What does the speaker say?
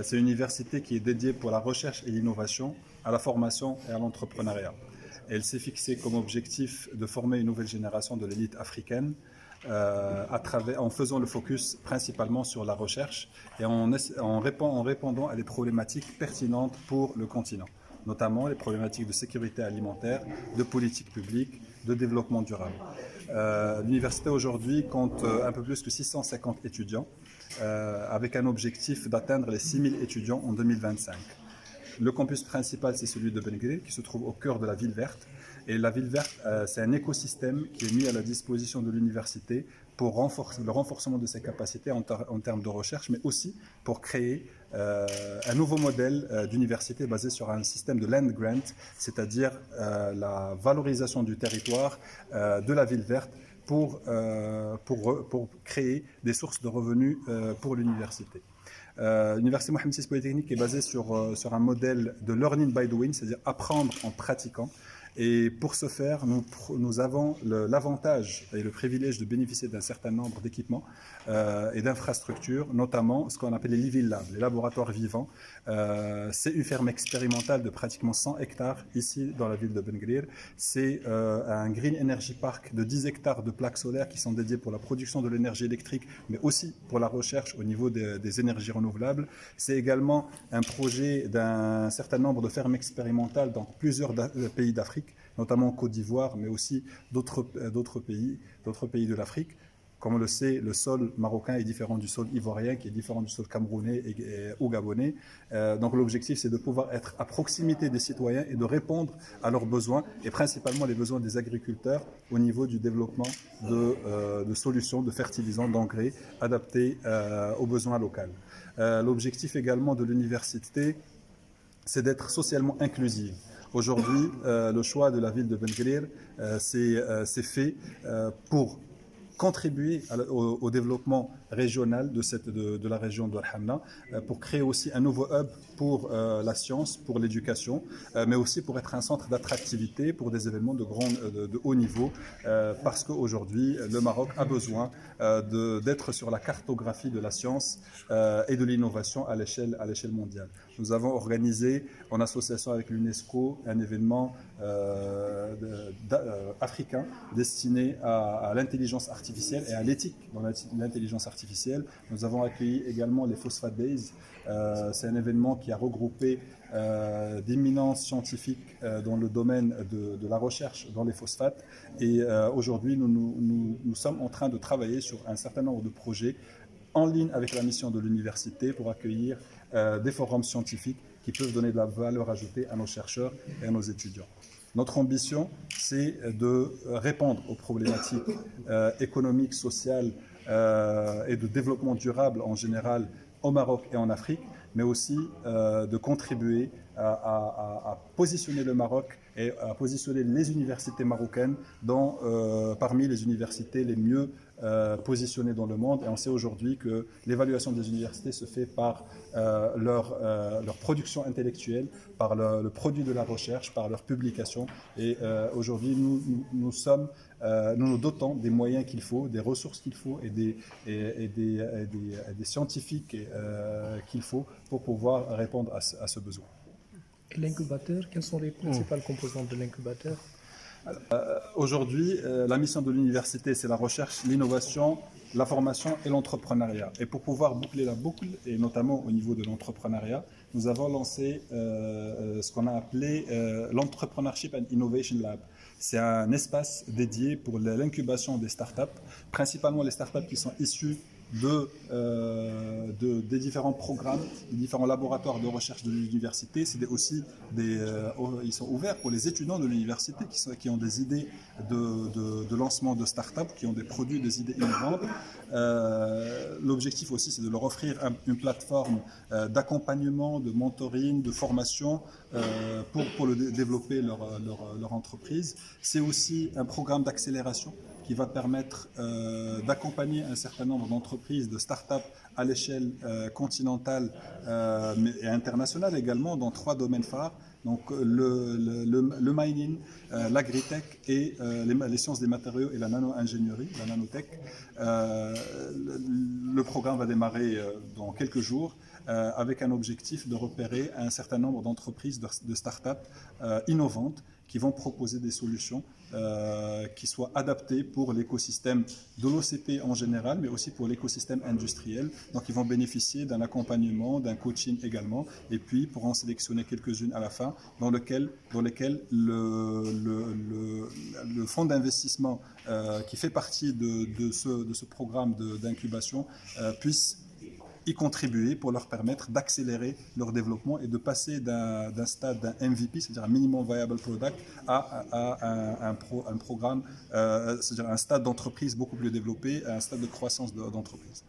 C'est une université qui est dédiée pour la recherche et l'innovation, à la formation et à l'entrepreneuriat. Elle s'est fixée comme objectif de former une nouvelle génération de l'élite africaine en faisant le focus principalement sur la recherche et en répondant à des problématiques pertinentes pour le continent, notamment les problématiques de sécurité alimentaire, de politique publique, de développement durable. L'université aujourd'hui compte un peu plus que 650 étudiants, avec un objectif d'atteindre les 6000 étudiants en 2025. Le campus principal, c'est celui de Ben Guerir, qui se trouve au cœur de la ville verte. Et la ville verte, c'est un écosystème qui est mis à la disposition de l'université pour le renforcement de ses capacités en termes de recherche, mais aussi pour créer un nouveau modèle d'université basé sur un système de land grant, c'est-à-dire la valorisation du territoire de la ville verte pour créer des sources de revenus pour l'université. L'université Mohamed VI Polytechnique est basée sur un modèle de learning by doing, c'est-à-dire apprendre en pratiquant. Et pour ce faire, nous avons l'avantage et le privilège de bénéficier d'un certain nombre d'équipements et d'infrastructures, notamment ce qu'on appelle les Living Labs, les laboratoires vivants. C'est une ferme expérimentale de pratiquement 100 hectares ici dans la ville de Ben Guerir. C'est un Green Energy Park de 10 hectares de plaques solaires qui sont dédiées pour la production de l'énergie électrique, mais aussi pour la recherche au niveau des énergies renouvelables. C'est également un projet d'un certain nombre de fermes expérimentales dans plusieurs pays d'Afrique, notamment en Côte d'Ivoire, mais aussi d'autres pays de l'Afrique. Comme on le sait, le sol marocain est différent du sol ivoirien, qui est différent du sol camerounais ou gabonais. Donc l'objectif, c'est de pouvoir être à proximité des citoyens et de répondre à leurs besoins, et principalement les besoins des agriculteurs au niveau du développement de solutions, de fertilisants, d'engrais adaptés aux besoins locaux. L'objectif également de l'université, c'est d'être socialement inclusive. Aujourd'hui, le choix de la ville de Ben Guerir c'est fait pour contribuer au développement régional de la région de Al-Hamna, pour créer aussi un nouveau hub pour la science, pour l'éducation, mais aussi pour être un centre d'attractivité pour des événements de haut niveau, parce qu'aujourd'hui, le Maroc a besoin d'être sur la cartographie de la science et de l'innovation à l'échelle mondiale. Nous avons organisé, en association avec l'UNESCO, un événement africain destiné à l'intelligence artificielle et à l'éthique dans l'intelligence artificielle. Nous avons accueilli également les Phosphate Days. C'est un événement qui a regroupé d'éminents scientifiques dans le domaine de la recherche dans les phosphates. Et aujourd'hui, nous sommes en train de travailler sur un certain nombre de projets en ligne avec la mission de l'université pour accueillir des forums scientifiques qui peuvent donner de la valeur ajoutée à nos chercheurs et à nos étudiants. Notre ambition, c'est de répondre aux problématiques économiques, sociales et de développement durable en général au Maroc et en Afrique, mais aussi de contribuer à positionner le Maroc et à positionner les universités marocaines parmi les universités les mieux positionnées dans le monde. Et on sait aujourd'hui que l'évaluation des universités se fait par leur production intellectuelle, par le produit de la recherche, par leur publication. Et aujourd'hui, nous nous dotons des moyens qu'il faut, des ressources qu'il faut et des scientifiques qu'il faut pour pouvoir répondre à ce besoin. Et l'incubateur, quelles sont les principales composantes de l'incubateur? Aujourd'hui, la mission de l'université, c'est la recherche, l'innovation, la formation et l'entrepreneuriat. Et pour pouvoir boucler la boucle, et notamment au niveau de l'entrepreneuriat, nous avons lancé ce qu'on a appelé l'Entrepreneurship and Innovation Lab. C'est un espace dédié pour l'incubation des startups, principalement les startups qui sont issues des différents programmes, des différents laboratoires de recherche de l'université. Ils sont ouverts pour les étudiants de l'université qui ont des idées de lancement de start-up, qui ont des produits, des idées innovantes. L'objectif aussi, c'est de leur offrir une plateforme d'accompagnement, de mentoring, de formation pour développer leur entreprise. C'est aussi un programme d'accélération qui va permettre d'accompagner un certain nombre d'entreprises, de start-up à l'échelle continentale et internationale également dans 3 domaines phares. Donc le mining, l'agritech et les sciences des matériaux et la nano-ingénierie, la nanotech. Le programme va démarrer dans quelques jours. avec un objectif de repérer un certain nombre d'entreprises, de start-up innovantes qui vont proposer des solutions qui soient adaptées pour l'écosystème de l'OCP en général, mais aussi pour l'écosystème industriel. Donc ils vont bénéficier d'un accompagnement, d'un coaching également, et puis pour en sélectionner quelques-unes à la fin, dans lesquelles le fonds d'investissement qui fait partie de ce programme d'incubation puisse y contribuer pour leur permettre d'accélérer leur développement et de passer d'un stade d'un MVP, c'est-à-dire un minimum viable product, à un programme, c'est-à-dire un stade d'entreprise beaucoup plus développé, à un stade de croissance d'entreprise.